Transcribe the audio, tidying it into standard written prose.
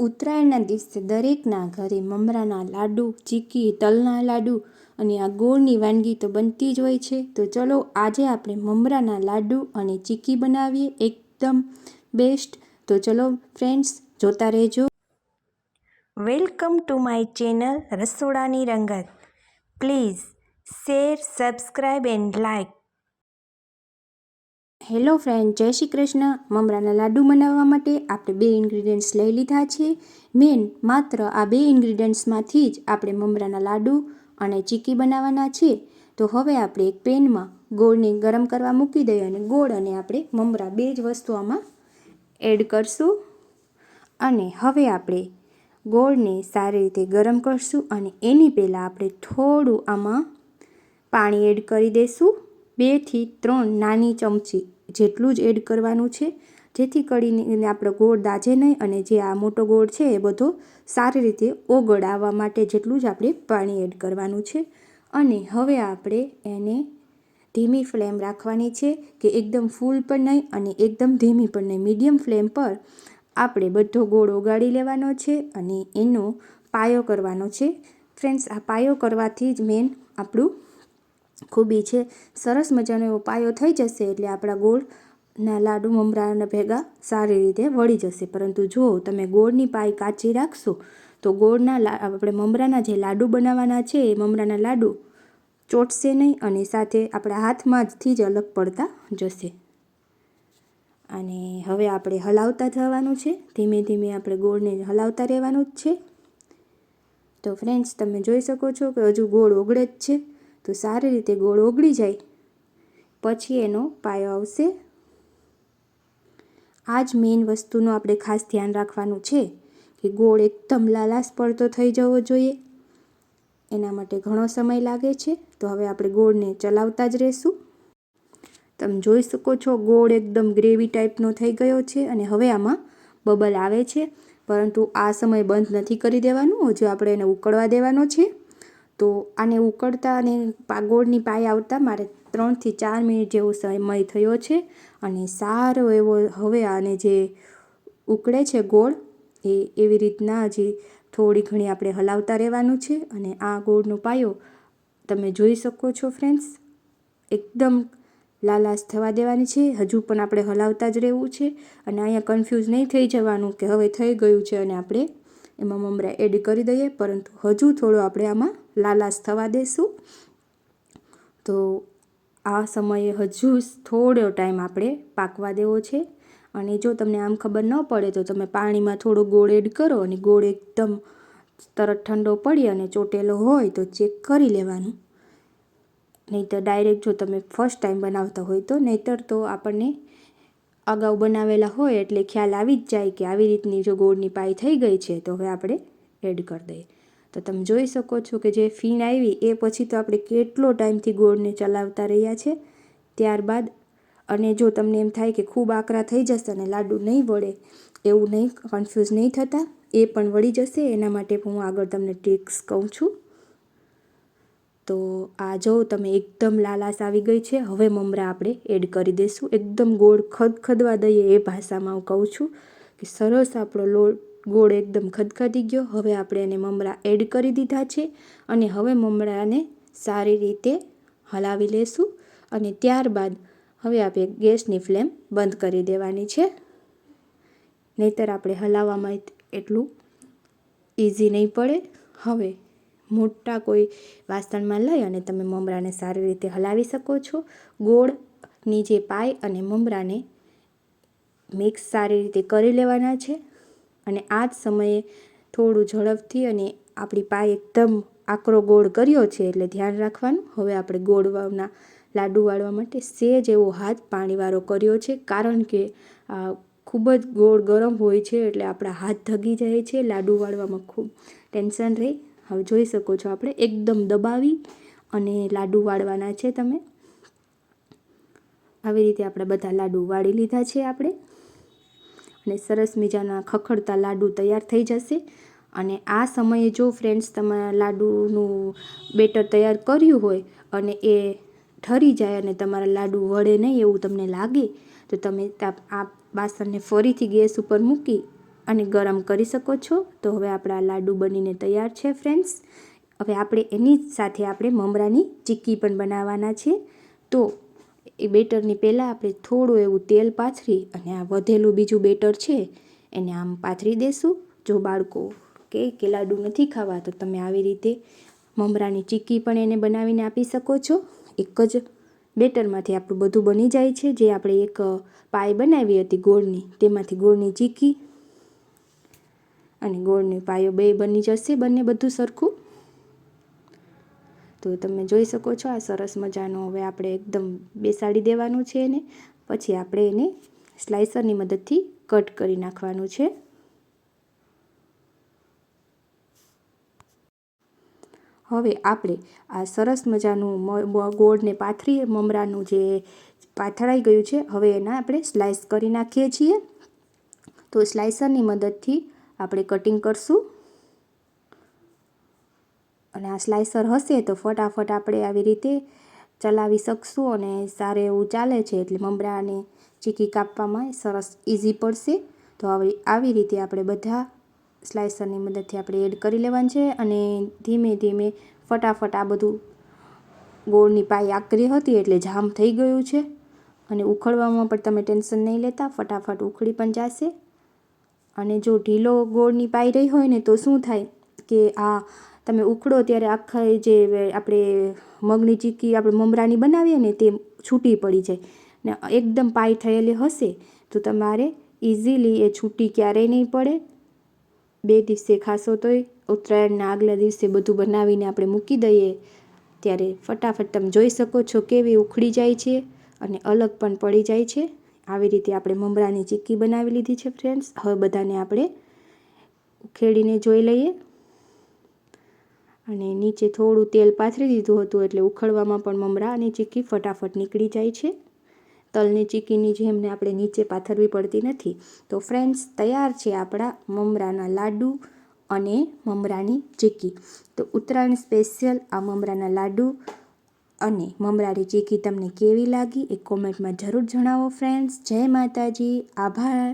ઉત્તરાયણના દિવસે દરેકના ઘરે મમરાના લાડુ, ચીકી, તલના લાડુ અને આ ગોળની વાનગી તો બનતી જ હોય છે. તો ચલો આજે આપણે મમરાના લાડુ અને ચીકી બનાવીએ એકદમ બેસ્ટ. તો ચલો ફ્રેન્ડ્સ જોતા રહેજો. વેલકમ ટુ માય ચેનલ રસોડાની રંગત. Please share, subscribe and like. Hello friend, જય શ્રી કૃષ્ણ. મમરાના લાડુ બનાવવા માટે આપણે 2 ઇન્ગ્રીડિયન્ટ્સ લઈ લીધા છે. મેન માત્ર આ 2 ઇન્ગ્રીડિયન્ટ્સમાંથી જ આપણે મમરાના લાડુ અને ચીકી બનાવવાના છે. તો હવે આપણે એક પેનમાં ગોળને ગરમ કરવા મૂકી દઈએ અને ગોળ અને આપણે મમરા 2 જ વસ્તુ આમાં એડ કરશું. અને હવે આપણે ગોળને સારી રીતે ગરમ કરશું અને એની પહેલાં આપણે થોડું આમાં પાણી એડ કરી દઈશું. 2 થી 3 નાની ચમચી જેટલું જ એડ કરવાનું છે, જેથી કરીને આપણો ગોળ દાજે નહીં અને જે આ મોટો ગોળ છે એ બધો સારી રીતે ઓગળ આવવા માટે જેટલું જ આપણે પાણી એડ કરવાનું છે. અને હવે આપણે એને ધીમી ફ્લેમ રાખવાની છે, કે એકદમ ફૂલ પણ નહીં અને એકદમ ધીમી પણ નહીં, મીડિયમ ફ્લેમ પર આપણે બધો ગોળ ઓગાળી લેવાનો છે અને એનો પાયો કરવાનો છે. ફ્રેન્ડ્સ, આ પાયો કરવાથી જ મેન આપણું ખૂબી છે. સરસ મજાનો એવો પાયો થઈ જશે એટલે આપણા ગોળના લાડુ મમરાના ભેગા સારી રીતે વળી જશે. પરંતુ જો તમે ગોળની પાઈ કાચી રાખશો તો આપણે મમરાના જે લાડુ બનાવવાના છે એ મમરાના લાડુ ચોટશે નહીં અને સાથે આપણા હાથમાંથી જ અલગ પડતા જશે. અને હવે આપણે હલાવતા થવાનું છે, ધીમે ધીમે આપણે ગોળને હલાવતા રહેવાનું જ છે. તો ફ્રેન્ડ્સ, તમે જોઈ શકો છો કે હજુ ગોળ ઓગળે જ છે. તો સારી રીતે ગોળ ઓગળી જાય પછી એનો પાયો આવશે. આ જ મેઇન વસ્તુનું આપણે ખાસ ધ્યાન રાખવાનું છે કે ગોળ એકદમ લાલાશ પડતો થઈ જવો જોઈએ. એના માટે ઘણો સમય લાગે છે. તો હવે આપણે ગોળને ચલાવતા જ રહીશું. તમે જોઈ શકો છો ગોળ એકદમ ગ્રેવી ટાઈપનો થઈ ગયો છે અને હવે આમાં બબલ આવે છે. પરંતુ આ સમય બંધ નથી કરી દેવાનું, હજુ આપણે એને ઉકળવા દેવાનો છે. તો આને ઉકળતા અને ગોળની પાઈ આવતા મારે 3 થી 4 મિનિટ જેવો સમય થયો છે. અને સારો એવો હવે આને જે ઉકળે છે ગોળ એ એવી રીતના હજી થોડી ઘણી આપણે હલાવતા રહેવાનું છે. અને આ ગોળનો પાયો તમે જોઈ શકો છો ફ્રેન્ડ્સ, એકદમ લાલાશ થવા દેવાની છે. હજુ પણ આપણે હલાવતા જ રહેવું છે. અને અહીંયા કન્ફ્યુઝ નહીં થઈ જવાનું કે હવે થઈ ગયું છે અને આપણે એમાં મમરા એડ કરી દઈએ, પરંતુ હજુ થોડો આપણે આમાં લાલાશ થવા દઈશું. તો આ સમયે હજુ થોડો ટાઈમ આપણે પાકવા દેવો છે. અને જો તમને આમ ખબર ન પડે તો તમે પાણીમાં થોડો ગોળ એડ કરો અને ગોળ એકદમ તરત ઠંડો પડી અને ચોટેલો હોય તો ચેક કરી લેવાનું. નહીંતર ડાયરેક્ટ જો તમે ફર્સ્ટ ટાઈમ બનાવતા હોય તો, નહીંતર તો આપણને અગાઉ બનાવેલા હોય એટલે ખ્યાલ આવી જ જાય કે આવી રીતની જો ગોળની પાઈ થઈ ગઈ છે તો હવે આપણે એડ કરી દઈએ. તો તમે જોઈ શકો છો કે જે ફીણ આવી એ પછી તો આપણે કેટલો ટાઈમથી ગોળને ચલાવતા રહ્યા છે. ત્યારબાદ અને જો તમને એમ થાય કે ખૂબ આકરા થઈ જશે અને લાડુ નહીં વળે, એવું નહીં, કન્ફ્યુઝ નહીં થતા, એ પણ વળી જશે. એના માટે હું આગળ તમને ટ્રિક્સ કહું છું. તો આ જો તમે એકદમ લાલાશ આવી ગઈ છે. હવે મમરા આપણે એડ કરી દઈશું. એકદમ ગોળ ખદખદવા દઈએ એ ભાષામાં હું કહું છું કે સરસ આપણો ગોળ એકદમ ખદખદી ગયો. હવે આપણે એને મમરા એડ કરી દીધા છે અને હવે મમરાને સારી રીતે હલાવી લેશું. અને ત્યારબાદ હવે આપણે ગેસની ફ્લેમ બંધ કરી દેવાની છે. નહીંતર આપણે હલાવવામાં એટલું ઇઝી નહીં પડે. હવે મોટા કોઈ વાસણમાં લઈ અને તમે મમરાને સારી રીતે હલાવી શકો છો. ગોળની જે પાઈ અને મમરાને મિક્સ સારી રીતે કરી લેવાના છે. અને આ જ સમયે થોડું ઝડપથી, અને આપણી પાઈ એકદમ આકરો ગોળ કર્યો છે એટલે ધ્યાન રાખવાનું. હવે આપણે ગોળના લાડુ વાળવા માટે સેજ એવો હાથ પાણીવાળો કર્યો છે, કારણ કે ખૂબ જ ગોળ ગરમ હોય છે એટલે આપણા હાથ ધગી જાય છે. લાડુ વાળવામાં ખૂબ ટેન્શન રહે. હવે જોઈ શકો છો આપણે એકદમ દબાવી અને લાડુ વાળવાના છે. તમે આવી રીતે આપણે બધા લાડુ વાળી લીધા છે આપણે, અને સરસ મજાના ખખડતા લાડુ તૈયાર થઈ જશે. અને આ સમયે જો ફ્રેન્ડ્સ તમારા લાડુનું બેટર તૈયાર કર્યું હોય અને એ ઠરી જાય અને તમારા લાડુ વળે નહીં એવું તમને લાગે તો તમે આ વાસણને ફરીથી ગેસ ઉપર મૂકી અને ગરમ કરી શકો છો. તો હવે આપણા લાડુ બનીને તૈયાર છે ફ્રેન્ડ્સ. હવે આપણે એની સાથે આપણે મમરાની ચીક્કી પણ બનાવવાના છે. તો એ બેટરની પહેલાં આપણે થોડું એવું તેલ પાથરી અને આ વધેલું બીજું બેટર છે એને આમ પાથરી દેશું. જો બાળકો કે લાડુ નથી ખાવા તો તમે આવી રીતે મમરાની ચીક્કી પણ એને બનાવીને આપી શકો છો. એક જ બેટરમાંથી આપણું બધું બની જાય છે. જે આપણે એક પાય બનાવી હતી ગોળની, તેમાંથી ગોળની ચીક્કી અને ગોળની પાયો બે બની જશે, બંને બધું સરખું. તો તમે જોઈ શકો છો આ સરસ મજાનું હવે આપણે એકદમ બેસાડી દેવાનું છે એને. પછી આપણે એને સ્લાઇસરની મદદથી કટ કરી નાખવાનું છે. હવે આપણે આ સરસ મજાનું ગોળને પાથરી મમરાનું જે પાથરાઈ ગયું છે હવે એના આપણે સ્લાઇસ કરી નાખીએ છીએ. તો સ્લાઇસરની મદદથી આપણે કટિંગ કરશું. અને આ સ્લાઇસર હશે તો ફટાફટ આપણે આવી રીતે ચલાવી શકશું અને સારું એવું ચાલે છે એટલે મમરાને ચીક્કી કાપવામાં સરસ ઇઝી પડશે. તો હવે આવી રીતે આપણે બધા સ્લાઇસરની મદદથી આપણે એડ કરી લેવાનું છે અને ધીમે ધીમે ફટાફટ આ બધું ગોળની પાઈ આકરી હતી એટલે જામ થઈ ગયું છે અને ઉખડવામાં પણ તમે ટેન્શન નહીં લેતા, ફટાફટ ઉખડી પણ જશે. અને જો ઢીલો ગોળની પાઈ રહી હોય ને તો શું થાય કે આ તમે ઉખડો ત્યારે આખા જે આપણે મગની ચીક્કી આપણે મમરાની બનાવીએ ને તે છૂટી પડી જાય ને એકદમ પાઈ થયેલી હશે તો તમારે ઇઝીલી એ છૂટી ક્યારેય નહીં પડે. 2 દિવસે ખાશો તોય ઉત્તરાયણના આગલા દિવસે બધું બનાવીને આપણે મૂકી દઈએ ત્યારે ફટાફટ તમે જોઈ શકો છો કેવી ઉખડી જાય છે અને અલગ પણ પડી જાય છે. આવી રીતે આપણે મમરાની ચીક્કી બનાવી લીધી છે ફ્રેન્ડ્સ. હવે બધાને આપણે ઉખેડીને જોઈ લઈએ. અને નીચે થોડું તેલ પાથરી દીધું હતું એટલે ઉખડવામાં પણ મમરા અને ચીક્કી ફટાફટ નીકળી જાય છે. તલની ચીક્કીની જેમ આપણે નીચે પાથરવી પડતી નથી. તો ફ્રેન્ડ્સ તૈયાર છે આપણા મમરાના લાડુ અને મમરાની ચીક્કી. તો ઉત્તરાયણ સ્પેશિયલ આ મમરાના લાડુ અને મમરાની ચીક્કી તમને કેવી લાગી એ કોમેન્ટમાં જરૂર જણાવો ફ્રેન્ડ્સ. જય માતાજી, આભાર.